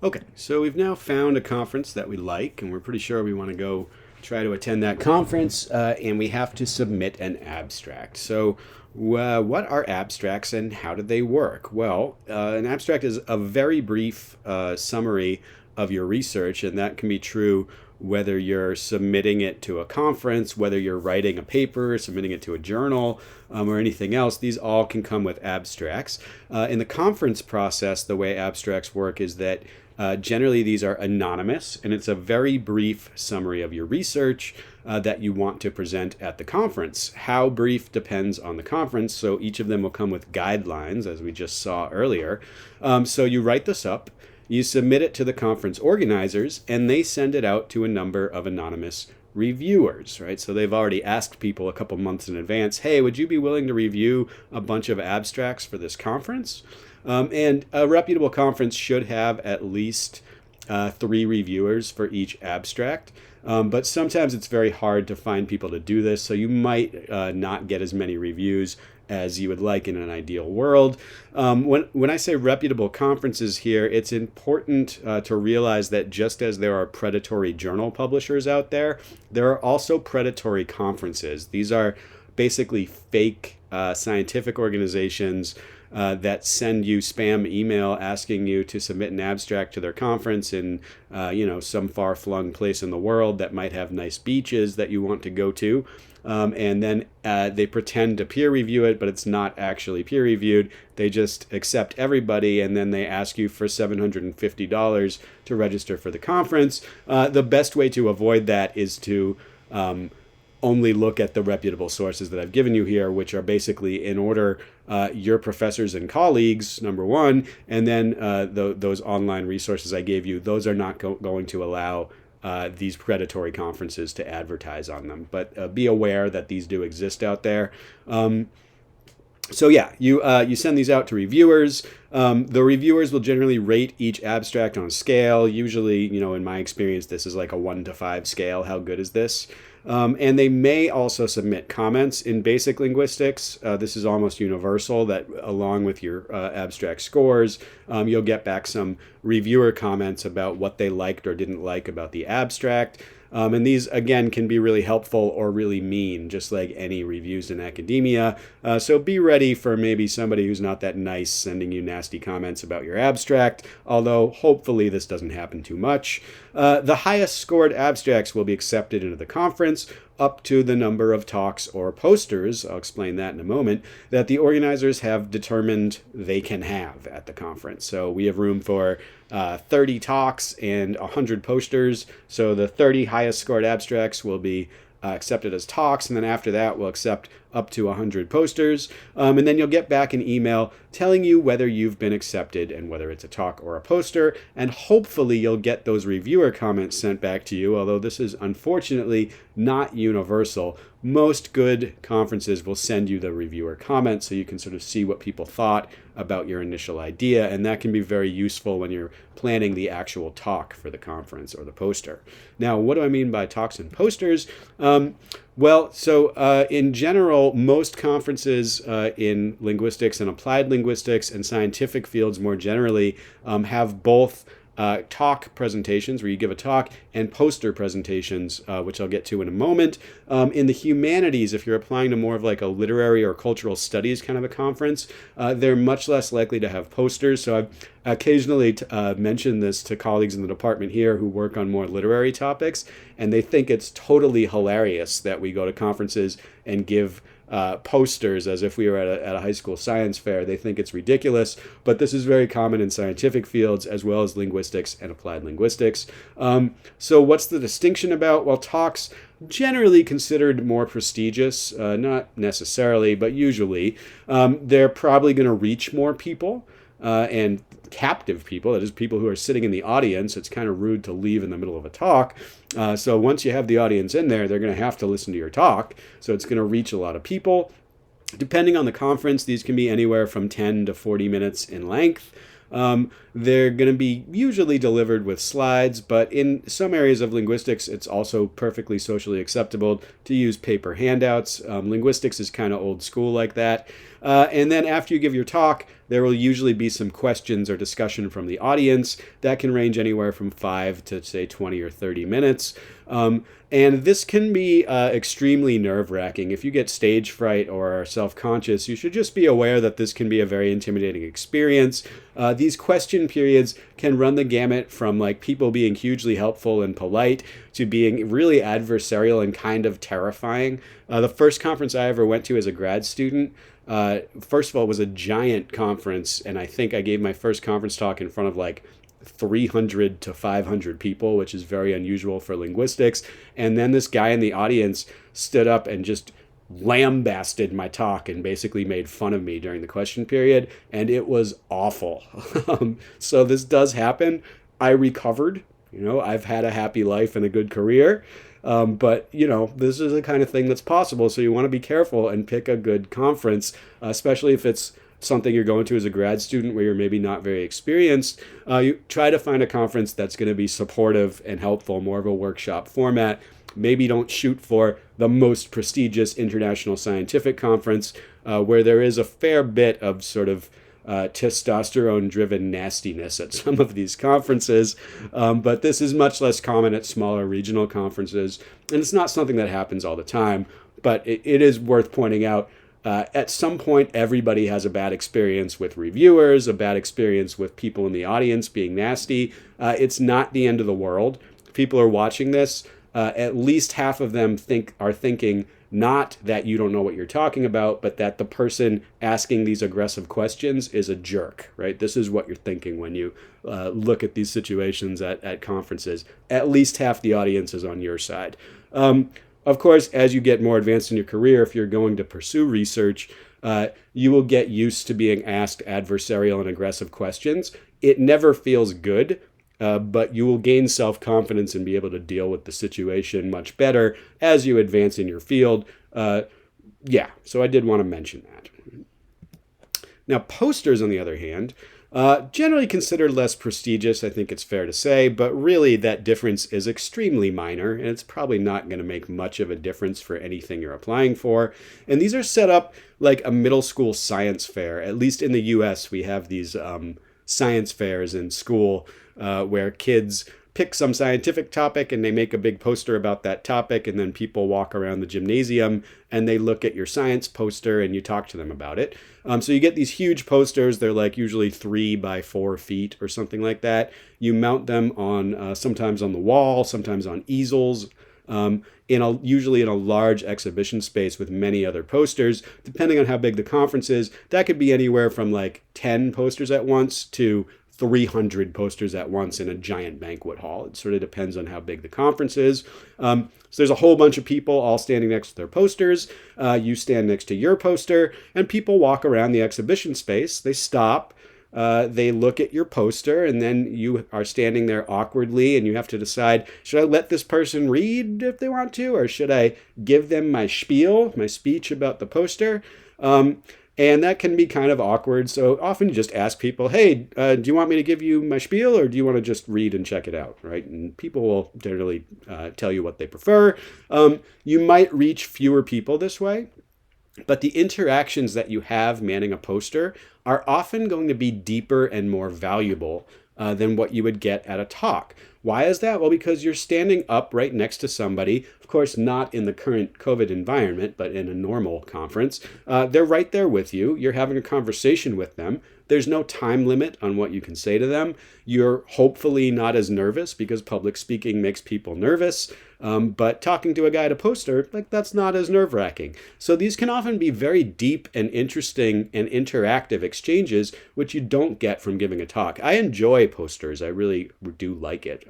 Okay, so we've now found a conference that we like, and we're pretty sure we want to go try to attend that conference, and we have to submit an abstract. So, what are abstracts and how do they work? Well, an abstract is a very brief summary of your research, and that can be true whether you're submitting it to a conference, whether you're writing a paper, submitting it to a journal, or anything else. These all can come with abstracts. In the conference process, the way abstracts work is that generally, these are anonymous, and it's a very brief summary of your research that you want to present at the conference. How brief depends on the conference, so each of them will come with guidelines, as we just saw earlier. So you write this up, you submit it to the conference organizers, and they send it out to a number of anonymous reviewers, right? So they've already asked people a couple months in advance, hey, would you be willing to review a bunch of abstracts for this conference? And a reputable conference should have at least 3 reviewers for each abstract. But sometimes it's very hard to find people to do this, so you might not get as many reviews as you would like in an ideal world. When I say reputable conferences here, it's important to realize that just as there are predatory journal publishers out there, there are also predatory conferences. These are basically fake scientific organizations that send you spam email asking you to submit an abstract to their conference in some far-flung place in the world that might have nice beaches that you want to go to. And then they pretend to peer review it, but it's not actually peer reviewed. They just accept everybody, and then they ask you for $750 to register for the conference. The best way to avoid that is to only look at the reputable sources that I've given you here, which are basically in order your professors and colleagues, number one, and then those online resources I gave you, those are not going to allow these predatory conferences to advertise on them. But be aware that these do exist out there. So yeah, you send these out to reviewers. The reviewers will generally rate each abstract on a scale. Usually, in my experience, this is like a 1 to 5 scale. How good is this? And they may also submit comments. In basic linguistics. This is almost universal that along with your abstract scores, you'll get back some reviewer comments about what they liked or didn't like about the abstract. And these, again, can be really helpful or really mean, just like any reviews in academia. So be ready for maybe somebody who's not that nice sending you nasty comments about your abstract, although hopefully this doesn't happen too much. The highest scored abstracts will be accepted into the conference, up to the number of talks or posters, I'll explain that in a moment, that the organizers have determined they can have at the conference. So we have room for 30 talks and 100 posters. So the 30 highest scored abstracts will be accepted as talks, and then after that we'll accept up to 100 posters, and then you'll get back an email telling you whether you've been accepted and whether it's a talk or a poster, and hopefully you'll get those reviewer comments sent back to you, although this is unfortunately not universal. Most good conferences will send you the reviewer comments so you can sort of see what people thought about your initial idea, and that can be very useful when you're planning the actual talk for the conference or the poster. Now, what do I mean by talks and posters? In general, most conferences in linguistics and applied linguistics and scientific fields more generally have both talk presentations where you give a talk and poster presentations, which I'll get to in a moment. In the humanities, if you're applying to more of like a literary or cultural studies kind of a conference, they're much less likely to have posters. So I've occasionally mentioned this to colleagues in the department here who work on more literary topics, and they think it's totally hilarious that we go to conferences and give posters as if we were at a high school science fair. They think it's ridiculous, but this is very common in scientific fields as well as linguistics and applied linguistics. So what's the distinction about? Well, talks generally considered more prestigious, not necessarily, but usually. They're probably going to reach more people and captive people, that is, people who are sitting in the audience. It's kind of rude to leave in the middle of a talk. So once you have the audience in there, they're going to have to listen to your talk. So it's going to reach a lot of people. Depending on the conference, these can be anywhere from 10 to 40 minutes in length. They're going to be usually delivered with slides, but in some areas of linguistics, it's also perfectly socially acceptable to use paper handouts. Linguistics is kind of old school like that. And then after you give your talk, there will usually be some questions or discussion from the audience that can range anywhere from 5 to say 20 or 30 minutes. And this can be extremely nerve-wracking. If you get stage fright or are self-conscious, you should just be aware that this can be a very intimidating experience. These question periods can run the gamut from like people being hugely helpful and polite to being really adversarial and kind of terrifying. The first conference I ever went to as a grad student, first of all, it was a giant conference, and I think I gave my first conference talk in front of like 300 to 500 people, which is very unusual for linguistics. And then this guy in the audience stood up and just lambasted my talk and basically made fun of me during the question period, and it was awful. So this does happen. I recovered. I've had a happy life and a good career. But, this is the kind of thing that's possible. So you want to be careful and pick a good conference, especially if it's something you're going to as a grad student where you're maybe not very experienced. You try to find a conference that's going to be supportive and helpful, more of a workshop format. Maybe don't shoot for the most prestigious international scientific conference where there is a fair bit of sort of testosterone-driven nastiness at some of these conferences, but this is much less common at smaller regional conferences, and it's not something that happens all the time, but it is worth pointing out. At some point, everybody has a bad experience with reviewers, a bad experience with people in the audience being nasty. It's not the end of the world. If people are watching this, at least half of them are thinking not that you don't know what you're talking about, but that the person asking these aggressive questions is a jerk, right? This is what you're thinking when you look at these situations at conferences. At least half the audience is on your side. Of course, as you get more advanced in your career, if you're going to pursue research, you will get used to being asked adversarial and aggressive questions. It never feels good, but you will gain self-confidence and be able to deal with the situation much better as you advance in your field. So I did want to mention that. Now, posters, on the other hand, generally considered less prestigious, I think it's fair to say, but really that difference is extremely minor, and it's probably not going to make much of a difference for anything you're applying for. And these are set up like a middle school science fair. At least in the US, we have these science fairs in school where kids pick some scientific topic and they make a big poster about that topic, and then people walk around the gymnasium and they look at your science poster and you talk to them about it. So you get these huge posters. They're like usually 3 by 4 feet or something like that. You mount them on sometimes on the wall, sometimes on easels, usually in a large exhibition space with many other posters. Depending on how big the conference is, that could be anywhere from like 10 posters at once to 300 posters at once in a giant banquet hall. It sort of depends on how big the conference is. So there's a whole bunch of people all standing next to their posters. You stand next to your poster, and people walk around the exhibition space. They stop. They look at your poster, and then you are standing there awkwardly, and you have to decide, should I let this person read if they want to, or should I give them my spiel, my speech about the poster? And that can be kind of awkward. So often you just ask people, hey, do you want me to give you my spiel, or do you want to just read and check it out, right? And people will generally tell you what they prefer. You might reach fewer people this way, but the interactions that you have manning a poster are often going to be deeper and more valuable than what you would get at a talk. Why is that? Well, because you're standing up right next to somebody, of course, not in the current COVID environment, but in a normal conference. They're right there with you. You're having a conversation with them. There's no time limit on what you can say to them. You're hopefully not as nervous, because public speaking makes people nervous. But talking to a guy at a poster, that's not as nerve-wracking. So these can often be very deep and interesting and interactive exchanges, which you don't get from giving a talk. I enjoy posters. I really do like it.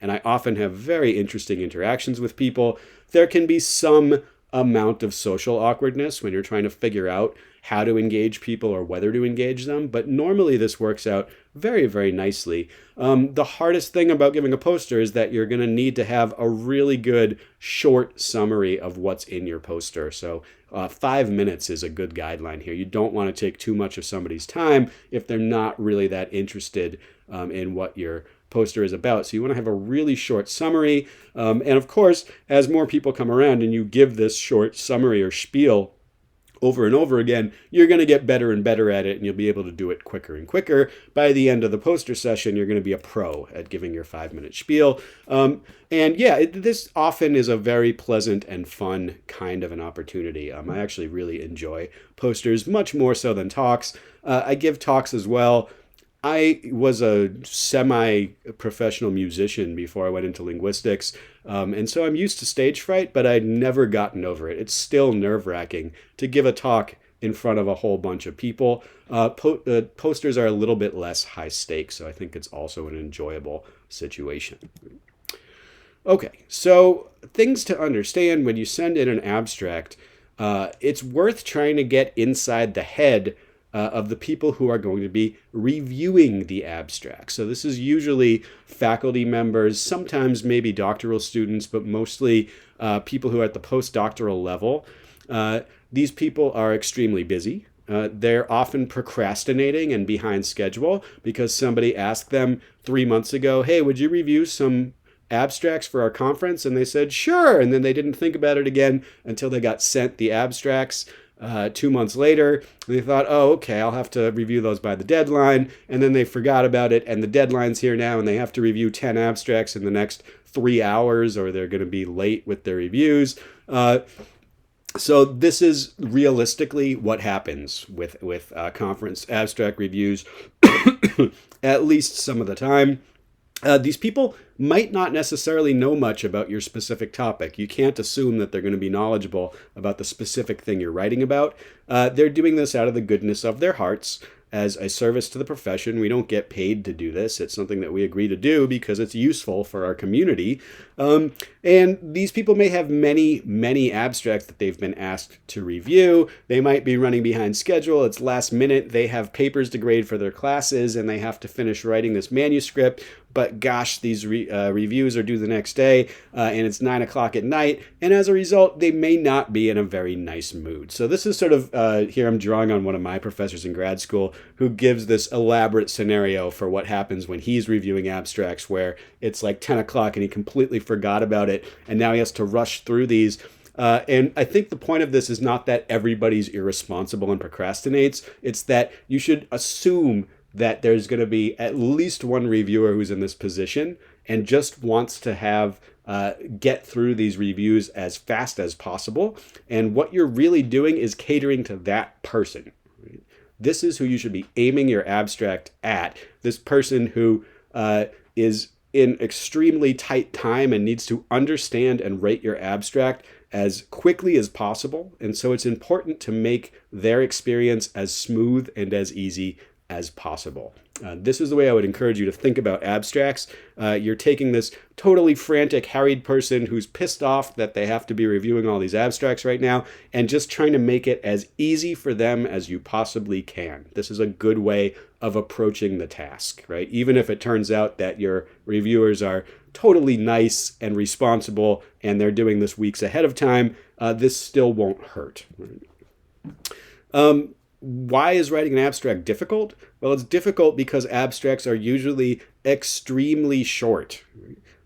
And I often have very interesting interactions with people. There can be some amount of social awkwardness when you're trying to figure out how to engage people or whether to engage them, but normally this works out very, very nicely. The hardest thing about giving a poster is that you're going to need to have a really good short summary of what's in your poster. So 5 minutes is a good guideline here. You don't want to take too much of somebody's time if they're not really that interested in what your poster is about. So you want to have a really short summary. And of course, as more people come around and you give this short summary or spiel, over and over again, you're going to get better and better at it, and you'll be able to do it quicker and quicker. By the end of the poster session, you're going to be a pro at giving your 5-minute spiel. This often is a very pleasant and fun kind of an opportunity. I actually really enjoy posters, much more so than talks. I give talks as well. I was a semi-professional musician before I went into linguistics, and so I'm used to stage fright, but I'd never gotten over it. It's still nerve-wracking to give a talk in front of a whole bunch of people. Posters are a little bit less high stakes, so I think it's also an enjoyable situation. Okay, so things to understand when you send in an abstract. It's worth trying to get inside the head of the people who are going to be reviewing the abstract. So this is usually faculty members, sometimes maybe doctoral students, but mostly people who are at the postdoctoral level. These people are extremely busy. They're often procrastinating and behind schedule because somebody asked them 3 months ago, hey, would you review some abstracts for our conference? And they said, sure. And then they didn't think about it again until they got sent the abstracts 2 months later. They thought, oh, okay, I'll have to review those by the deadline. And then they forgot about it, and the deadline's here now, and they have to review 10 abstracts in the next 3 hours, or they're going to be late with their reviews. So this is realistically what happens with conference abstract reviews, at least some of the time. These people might not necessarily know much about your specific topic. You can't assume that they're going to be knowledgeable about the specific thing you're writing about. They're doing this out of the goodness of their hearts as a service to the profession. We don't get paid to do this. It's something that we agree to do because it's useful for our community. And these people may have many, many abstracts that they've been asked to review. They might be running behind schedule. It's last minute. They have papers to grade for their classes, and they have to finish writing this manuscript. But gosh, these reviews are due the next day, and it's 9 o'clock at night. And as a result, they may not be in a very nice mood. So this is sort of, here I'm drawing on one of my professors in grad school who gives this elaborate scenario for what happens when he's reviewing abstracts where it's like 10 o'clock and he completely forgot about it, and now he has to rush through these. And I think the point of this is not that everybody's irresponsible and procrastinates. It's that you should assume that there's going to be at least one reviewer who's in this position and just wants to have get through these reviews as fast as possible. And what you're really doing is catering to that person. This is who you should be aiming your abstract at. This person who is in extremely tight time and needs to understand and rate your abstract as quickly as possible. And so it's important to make their experience as smooth and as easy as possible. This is the way I would encourage you to think about abstracts. You're taking this totally frantic, harried person who's pissed off that they have to be reviewing all these abstracts right now and just trying to make it as easy for them as you possibly can. This is a good way of approaching the task, right? Even if it turns out that your reviewers are totally nice and responsible and they're doing this weeks ahead of time, this still won't hurt. Why is writing an abstract difficult? Well, it's difficult because abstracts are usually extremely short,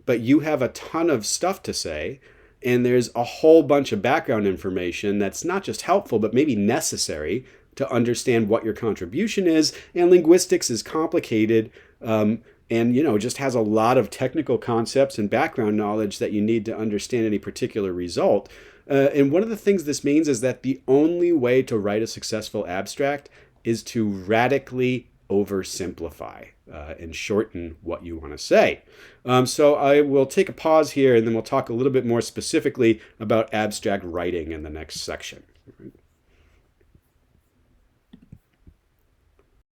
but you have a ton of stuff to say, and there's a whole bunch of background information that's not just helpful, but maybe necessary to understand what your contribution is. And linguistics is complicated, and just has a lot of technical concepts and background knowledge that you need to understand any particular result. And one of the things this means is that the only way to write a successful abstract is to radically oversimplify and shorten what you want to say. So I will take a pause here, and then we'll talk a little bit more specifically about abstract writing in the next section.